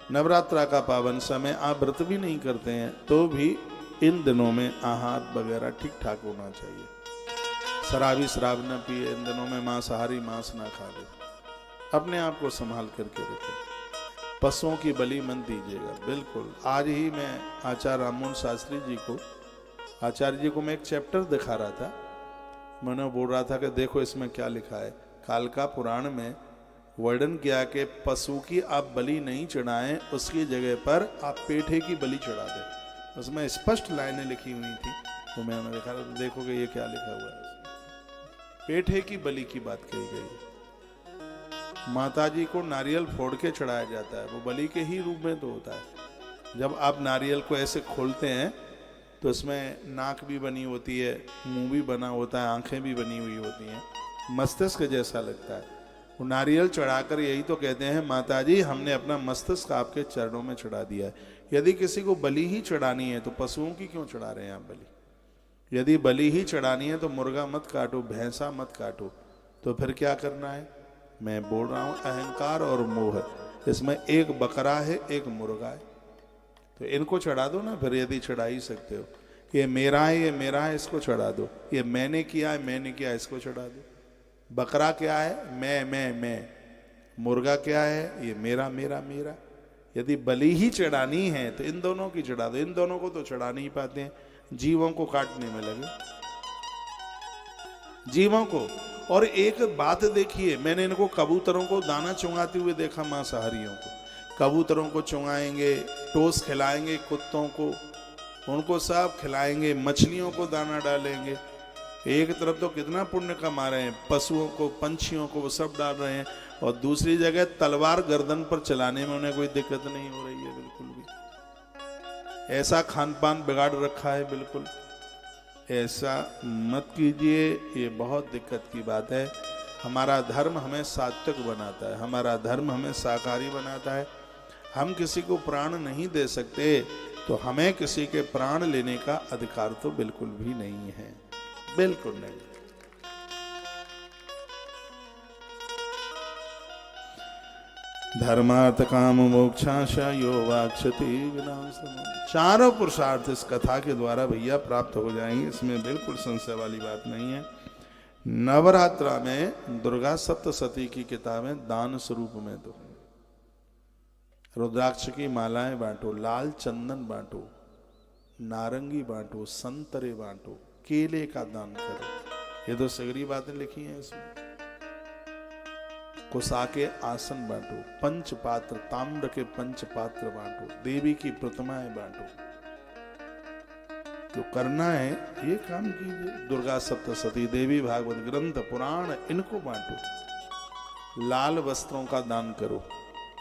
नवरात्रा का पावन समय, आप व्रत भी नहीं करते हैं तो भी इन दिनों में आहार वगैरह ठीक ठाक होना चाहिए। शराबी शराब न पिए, इन दिनों में मांसाहारी मांस ना खा ले, अपने आप को संभाल करके रखें। पशुओं की बलि मत दीजिएगा, बिल्कुल। आज ही मैं आचार्य राममोहन शास्त्री जी को, आचार्य जी को मैं एक चैप्टर दिखा रहा था। मैंने बोल रहा था कि देखो इसमें क्या लिखा है। कालका पुराण में वर्णन किया कि पशु की आप बलि नहीं चढ़ाएं, उसकी जगह पर आप पेठे की बलि चढ़ा दें। उसमें स्पष्ट लाइनें लिखी हुई थी, तो मैंने देखा, देखोगे ये क्या लिखा हुआ है। पेठे की बलि की बात कही गई। माता जी को नारियल फोड़ के चढ़ाया जाता है, वो बलि के ही रूप में तो होता है। जब आप नारियल को ऐसे खोलते हैं तो इसमें नाक भी बनी होती है, मुंह भी बना होता है, आंखें भी बनी हुई होती हैं, मस्तिष्क जैसा लगता है। वो नारियल चढ़ाकर यही तो कहते हैं, माता जी हमने अपना मस्तिष्क आपके चरणों में चढ़ा दिया है। यदि किसी को बलि ही चढ़ानी है तो पशुओं की क्यों चढ़ा रहे हैं आप बलि? यदि बलि ही चढ़ानी है तो मुर्गा मत काटो, भैंसा मत काटो, तो फिर क्या करना है? मैं बोल रहा हूं अहंकार और मोह, इसमें एक बकरा है एक मुर्गा है, तो इनको चढ़ा दो ना फिर, यदि चढ़ा ही सकते हो। ये मेरा है, ये मेरा है, इसको चढ़ा दो। ये मैंने किया है, मैंने किया, इसको चढ़ा दो। बकरा क्या है? मैं। मुर्गा क्या है? ये मेरा मेरा मेरा। यदि बलि ही चढ़ानी है तो इन दोनों की चढ़ा दो। इन दोनों को तो चढ़ा नहीं पाते हैं, जीवों को काटने में लगे, जीवों को। और एक बात देखिए, मैंने इनको कबूतरों को दाना चुंगाते हुए देखा, मांसाहारियों को। कबूतरों को चुंगाएंगे, टोस खिलाएंगे, कुत्तों को, उनको सब खिलाएंगे, मछलियों को दाना डालेंगे। एक तरफ तो कितना पुण्य कमा रहे हैं, पशुओं को, पंछियों को वो सब डाल रहे हैं, और दूसरी जगह तलवार गर्दन पर चलाने में उन्हें कोई दिक्कत नहीं हो रही है बिल्कुल भी। ऐसा खान पान बिगाड़ रखा है, बिल्कुल ऐसा मत कीजिए, ये बहुत दिक्कत की बात है। हमारा धर्म हमें सात्विक बनाता है, हमारा धर्म हमें शाकाहारी बनाता है। हम किसी को प्राण नहीं दे सकते, तो हमें किसी के प्राण लेने का अधिकार तो बिल्कुल भी नहीं है, बिल्कुल नहीं। धर्मार्थ काम मोक्षाश यो वाक्षति विनाशम, चारों पुरुषार्थ इस कथा के द्वारा भैया प्राप्त हो जाएंगे, इसमें बिल्कुल संशय वाली बात नहीं है। नवरात्रा में दुर्गा सप्तशती की किताबें दान स्वरूप में दो। रुद्राक्ष की मालाएं बांटो, लाल चंदन बांटो, नारंगी बांटो, संतरे बांटो, केले का दान करो। ये तो सगरी बातें लिखी हैं इसमें। कुसा के आसन बांटो, पंचपात्र, ताम्र के पंचपात्र बांटो, देवी की प्रतिमाएं बांटो। तो करना है ये काम कीजिए। दुर्गा सप्तशती, देवी भागवत ग्रंथ, पुराण, इनको बांटो। लाल वस्त्रों का दान करो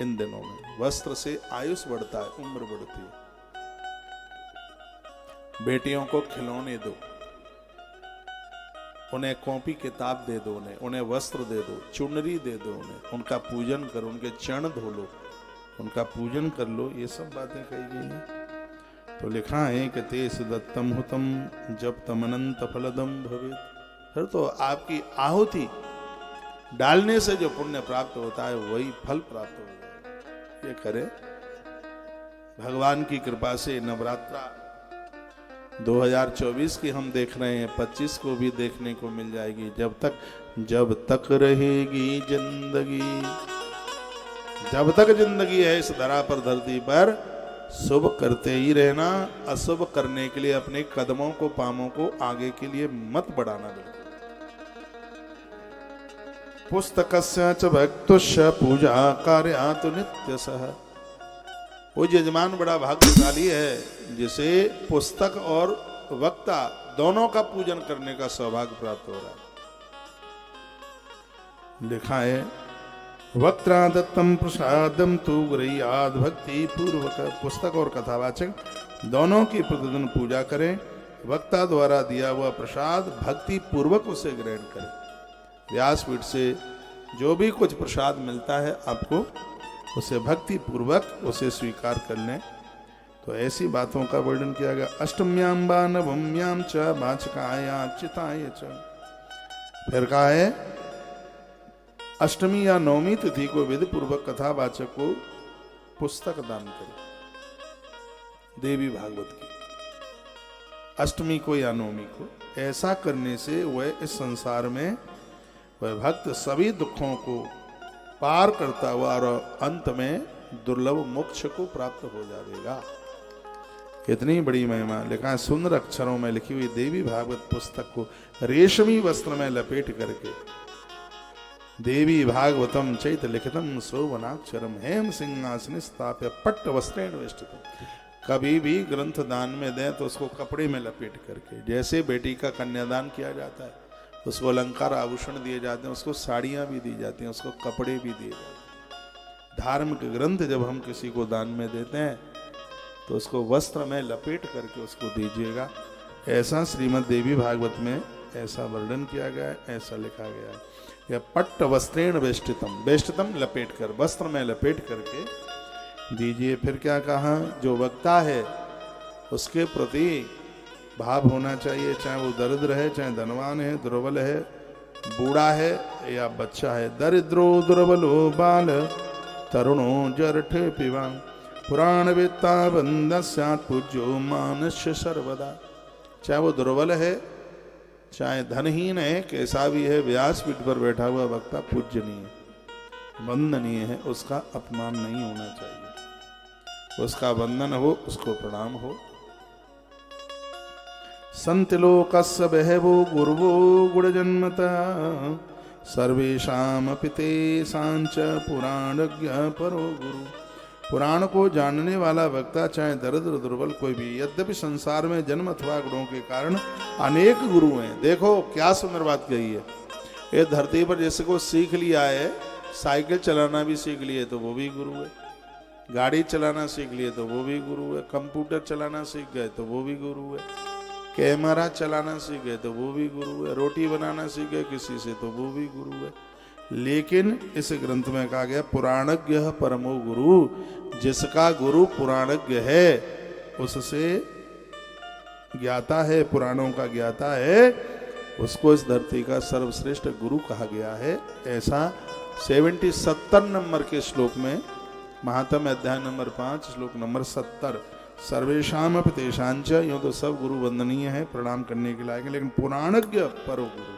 इन दिनों में। वस्त्र से आयुष बढ़ता है, उम्र बढ़ती है। बेटियों को खिलौने दो, उन्हें कॉपी किताब दे दो, उन्हें वस्त्र दे दो, चुनरी दे दो, उनका पूजन करो, उनके चरण धो लो, उनका पूजन कर लो। ये सब बातें कही गई हैं। तो लिखा है कि तेस दत्तम हुतम जब तमनंत फलदम भवेत। फिर तो आपकी आहुति डालने से जो पुण्य प्राप्त होता है वही फल प्राप्त होता है। ये करे भगवान की कृपा से। नवरात्रा 2024 की हम देख रहे हैं, 25 को भी देखने को मिल जाएगी। जब तक रहेगी जिंदगी, जब तक जिंदगी है इस धरा पर, धरती पर, शुभ करते ही रहना। अशुभ करने के लिए अपने कदमों को, पामों को आगे के लिए मत बढ़ाना। पुस्तकस्य च भक्तुष्य पूजा कार्यातु नित्यशः। वो यजमान बड़ा भाग्यशाली है जिसे पुस्तक और वक्ता दोनों का पूजन करने का सौभाग्य प्राप्त हो रहा है। लिखा है वक्त्रा दत्तम प्रसादम तु गृह्याद भक्ति पूर्वक। पुस्तक और कथावाचक दोनों की प्रतिदिन पूजा करें। वक्ता द्वारा दिया हुआ प्रसाद भक्ति पूर्वक उसे ग्रहण करें। व्यासपीठ से जो भी कुछ प्रसाद मिलता है आपको, उसे भक्ति पूर्वक उसे स्वीकार कर लें। तो ऐसी बातों का वर्णन किया गया। अष्टम्याम व नवम्याम च वाचकाया चिताय च। फिर कहा है अष्टमी या नवमी तिथि को विधि पूर्वक कथावाचक को पुस्तक दान करे, देवी भागवत की, अष्टमी को या नवमी को। ऐसा करने से वह इस संसार में वह भक्त सभी दुखों को पार करता हुआ और अंत में दुर्लभ मोक्ष को प्राप्त हो जाएगा। इतनी बड़ी महिमा लिखा है, सुंदर अक्षरों में लिखी हुई देवी भागवत पुस्तक को रेशमी वस्त्र में लपेट करके, देवी भागवतम चैत लिखितम सोवनाक्षरम हेम सिंहासन स्थाप्य पट्ट वस्त्रेण वेष्टितम। कभी भी ग्रंथ दान में दें तो उसको कपड़े में लपेट करके, जैसे बेटी का कन्यादान किया जाता है, उसको अलंकार आभूषण दिए जाते हैं, उसको साड़ियाँ भी दी जाती हैं, उसको कपड़े भी दिए जाते हैं। धार्मिक ग्रंथ जब हम किसी को दान में देते हैं तो उसको वस्त्र में लपेट करके उसको दीजिएगा। ऐसा श्रीमद् देवी भागवत में ऐसा वर्णन किया गया है, ऐसा लिखा गया है। यह पट्ट वस्त्रेण वेष्टितम, वेष्टितम लपेट कर, वस्त्र में लपेट करके दीजिए। फिर क्या कहा, जो वक्ता है उसके प्रति भाव होना चाहिए, चाहे वो दरिद्र है, चाहे धनवान है, दुर्बल है, बूढ़ा है या बच्चा है। दरिद्रो दुर्बलो बाल तरुणो जरठ पिवा पुराण वेत्ता बंदस्यात् पूज्यो मानस्य सर्वदा। चाहे वो दुर्बल है, चाहे धनहीन है, कैसा भी है, व्यासपीठ पर बैठा हुआ वक्ता पूज्यनीय, वंदनीय है, उसका अपमान नहीं होना चाहिए, उसका वंदन हो, उसको प्रणाम हो। संत लोकस्य बहवो गुरवो गुणजन्मता सर्वेषां पिते सांच पुराणज्ञ परो गुरु। पुराण को जानने वाला वक्ता चाहे दरिद्र दुर्बल कोई भी, यद्यपि संसार में जन्म अथवा गुणों के कारण अनेक गुरु हैं। देखो क्या सुंदर बात कही है, ये धरती पर जैसे को सीख लिया है, साइकिल चलाना भी सीख लिए तो वो भी गुरु है, गाड़ी चलाना सीख लिए तो वो भी गुरु है, कंप्यूटर चलाना सीख गए तो वो भी गुरु है, कैमरा चलाना सीख गए तो वो भी गुरु है, रोटी बनाना सीख गए किसी से तो वो भी गुरु है। लेकिन इस ग्रंथ में कहा गया पुराणज्ञ परमो गुरु, जिसका गुरु पुराणज्ञ है, उससे ज्ञाता है, पुराणों का ज्ञाता है, उसको इस धरती का सर्वश्रेष्ठ गुरु कहा गया है। ऐसा 70 नंबर के श्लोक में, महात्म्य अध्याय नंबर 5 श्लोक नंबर 70, सर्वेशाम तेषांच, यूं तो सब गुरु वंदनीय है, प्रणाम करने के लायक है, लेकिन पुराणज्ञ परो गुरु,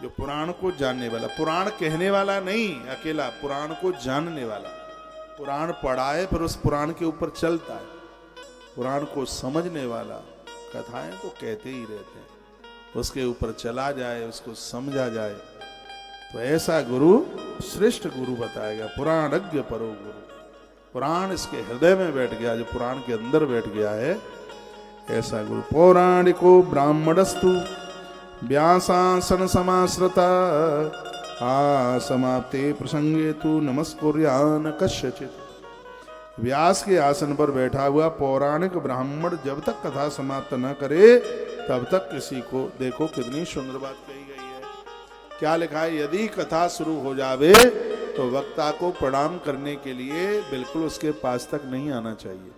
जो पुराण को जानने वाला, पुराण कहने वाला नहीं अकेला, पुराण को जानने वाला, पुराण पढ़ा है फिर उस पुराण के ऊपर चलता है, पुराण को समझने वाला, कथाएं तो कहते ही रहते हैं, उसके ऊपर चला जाए, उसको समझा जाए, तो ऐसा गुरु श्रेष्ठ गुरु बताया गया, पुराणज्ञ परो गुरु। पुराण इसके हृदय में बैठ गया, जो पुराण के अंदर बैठ गया है, ऐसा गुरु। पौराणिको ब्राह्मणस्तु व्यासासन समाश्रिता समाप्ते प्रसंगे तु नमस्कुर्यान कस्यचित्। व्यास के आसन पर बैठा हुआ पौराणिक ब्राह्मण जब तक कथा समाप्त न करे तब तक किसी को, देखो कितनी सुंदर बात कही गई है। क्या लिखा है, यदि कथा शुरू हो जावे तो वक्ता को प्रणाम करने के लिए बिल्कुल उसके पास तक नहीं आना चाहिए।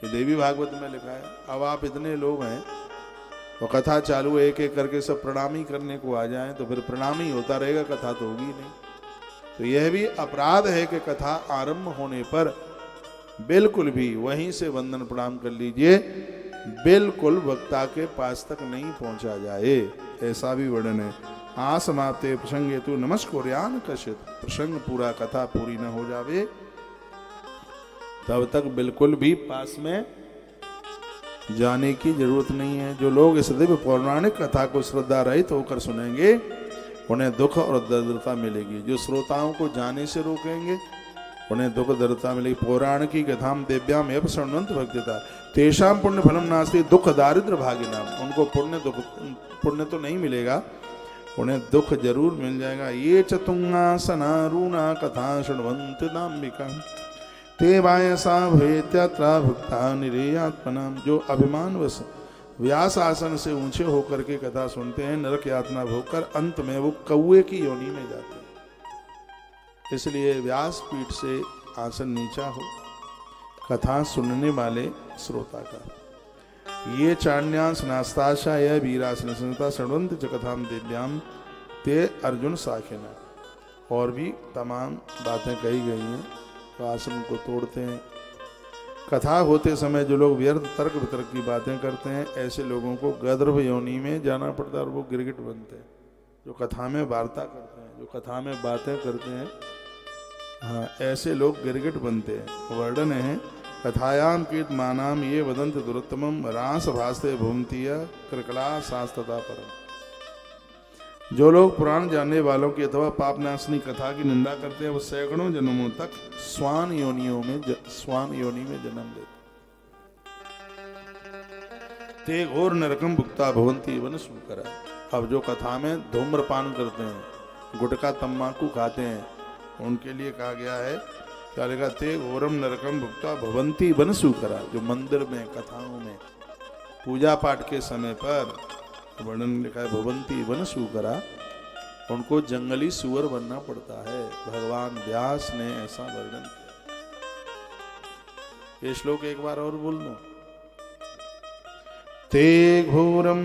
ये देवी भागवत में लिखा है। अब आप इतने लोग हैं और कथा चालू एक एक करके सब प्रणाम ही करने को आ जाएं तो फिर प्रणाम ही होता रहेगा, कथा तो होगी नहीं। तो यह भी अपराध है कि कथा आरंभ होने पर बिल्कुल भी वहीं से वंदन प्रणाम कर लीजिए, बिल्कुल वक्ता के पास तक नहीं पहुंचा जाए, ऐसा भी वर्णन है। समाप्ते प्रसंगे तु नमस्कुर्यान कस्यचित्, प्रसंग पूरा, कथा पूरी न हो जावे तब तक बिल्कुल भी पास में जाने की जरूरत नहीं है। जो लोग इस दिव्य पौराणिक कथा को श्रद्धा रहित होकर सुनेंगे उन्हें दुख और दरिद्रता मिलेगी। जो श्रोताओं को जाने से रोकेंगे उन्हें दुख दरिद्रता मिलेगी। पौराण की कथाम दिव्याम एव शृण्वन्त भक्तिता तेषां पुण्य फलम नास्ति दुख दारिद्र भागिनाम। उनको पुण्य तो नहीं मिलेगा, उन्हें दुख जरूर मिल जाएगा। ये चतुंगासना रूणा कथा शृण्वन्ति दाम्भिका ते वायसा भवेत्यत्र भुक्ता निरेयात्मनाम। जो अभिमानवश व्यास आसन से ऊंचे होकर के कथा सुनते हैं, नरक यातना भोगकर अंत में वो कौए की योनि में जाते हैं। इसलिए व्यास पीठ से आसन नीचा हो, कथा सुनने वाले श्रोता का। ये चाण्यास नास्ताशा यह वीरासन संता शृण्वन्ति च कथाम दिव्याम ते अर्जुन साखिना। और भी तमाम बातें कही गई हैं, तो आसन को तोड़ते हैं। कथा होते समय जो लोग व्यर्थ तर्क वितर्क की बातें करते हैं, ऐसे लोगों को गंधर्व योनि में जाना पड़ता है और वो गिरगिट बनते हैं। जो कथा में वार्ता करते हैं, जो कथा में बातें करते हैं, हाँ, ऐसे लोग गिरगिट बनते हैं। वर्णन है कथायाम कीट मानाम ये वदंत दुरुत्तमम रास भास्ते भूमतीय कृकला शास्त्रता परम। जो लोग पुराण जानने वालों की अथवा पापनाशनी कथा की निंदा करते हैं, वो सैकड़ों जन्मों तक स्वान योनि में जन्म लेते। ते घोर नरकम भुक्ता भवंती वन सूकरा। अब जो कथा में धूम्रपान करते हैं, गुटखा तम्बाकू खाते हैं, उनके लिए कहा गया है, क्या लिखा, ते घोरम नरकम भुक्ता भवंती वन सूकरा। जो मंदिर में कथाओं में पूजा पाठ के समय पर वर्णन लिखा है भवंती वन सूकरा, उनको जंगली सुअर बनना पड़ता है। भगवान व्यास ने ऐसा वर्णन किया। ये श्लोक एक बार और बोल दो। ते घोरम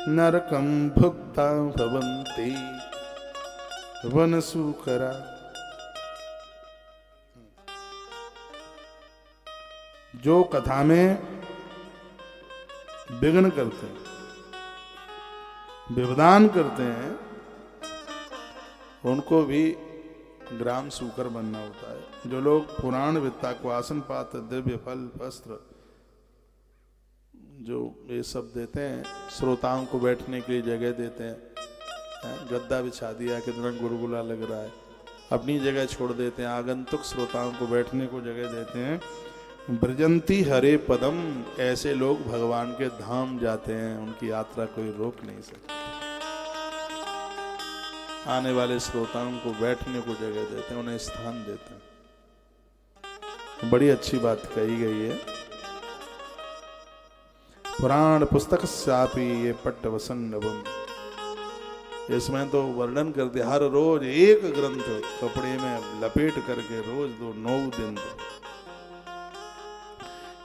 नरकम भुक्ता भवन्ति वन सूकरा। जो कथा में विघ्न करते हैं, विवधान करते हैं, उनको भी ग्राम सूकर बनना होता है। जो लोग पुराण वित्ता को आसन पात्र दिव्य फल वस्त्र जो ये सब देते हैं, श्रोताओं को बैठने के लिए जगह देते हैं, गद्दा बिछा दिया, कितना गुलगुला लग रहा है, अपनी जगह छोड़ देते हैं, आगंतुक श्रोताओं को बैठने को जगह देते हैं। ब्रजंती हरे पदम, ऐसे लोग भगवान के धाम जाते हैं, उनकी यात्रा कोई रोक नहीं सकता। आने वाले श्रोताओं को बैठने को जगह देते हैं, उन्हें स्थान देते हैं। बड़ी अच्छी बात कही गई है। पुराण पुस्तक सापी ये पट्ट वसन्नवम, इसमें तो वर्णन कर दिया, हर रोज एक ग्रंथ कपड़े में लपेट करके रोज 9 दिन दो।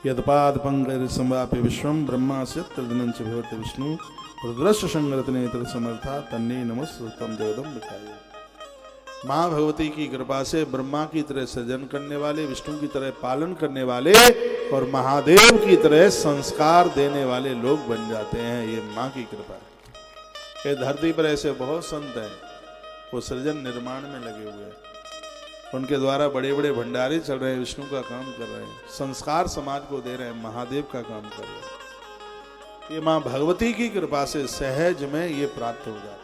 यदपाद पंकज संवाप्य विश्वम ब्रह्मा से तदिनंच भवति विष्णु रुद्रस्य संगत नेत्र समर्था तन्ने नमस्तुतं जगदम लिखाए। माँ भगवती की कृपा से ब्रह्मा की तरह सृजन करने वाले, विष्णु की तरह पालन करने वाले और महादेव की तरह संस्कार देने वाले लोग बन जाते हैं। ये माँ की कृपा है। ये धरती पर ऐसे बहुत संत हैं, वो सृजन निर्माण में लगे हुए हैं, उनके द्वारा बड़े बड़े भंडारे चल रहे हैं, विष्णु का काम कर रहे हैं, संस्कार समाज को दे रहे हैं, महादेव का काम कर रहे हैं। ये माँ भगवती की कृपा से सहज में ये प्राप्त हो जाता है।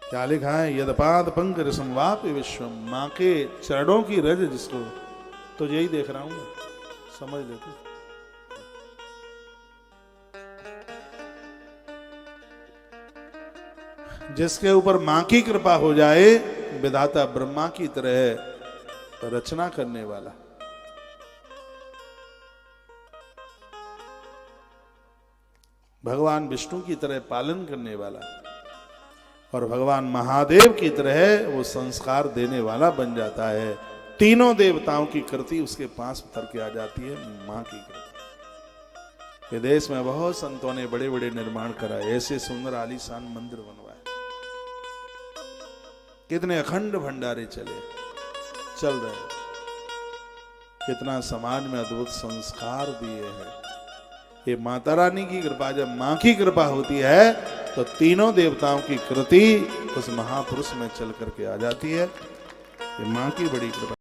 क्या लिखा है, यदपाद पंकज संवाप्य विश्वम, माँ के चरणों की रज जिसको, तो यही देख रहा हूं मैं, समझ लेते। जिसके ऊपर माँ की कृपा हो जाए, विधाता ब्रह्मा की तरह रचना करने वाला, भगवान विष्णु की तरह पालन करने वाला और भगवान महादेव की तरह वो संस्कार देने वाला बन जाता है। तीनों देवताओं की कृति उसके पास उतर के आ जाती है, माँ की कृति। विदेश में बहुत संतों ने बड़े बड़े निर्माण कराए, ऐसे सुंदर आलीशान मंदिर बनवाए, कितने अखंड भंडारे चल रहे हैं, कितना समाज में अद्भुत संस्कार दिए हैं। ये माता रानी की कृपा, जब माँ की कृपा होती है तो तीनों देवताओं की कृति उस महापुरुष में चल करके आ जाती है। ये माँ की बड़ी कृपा।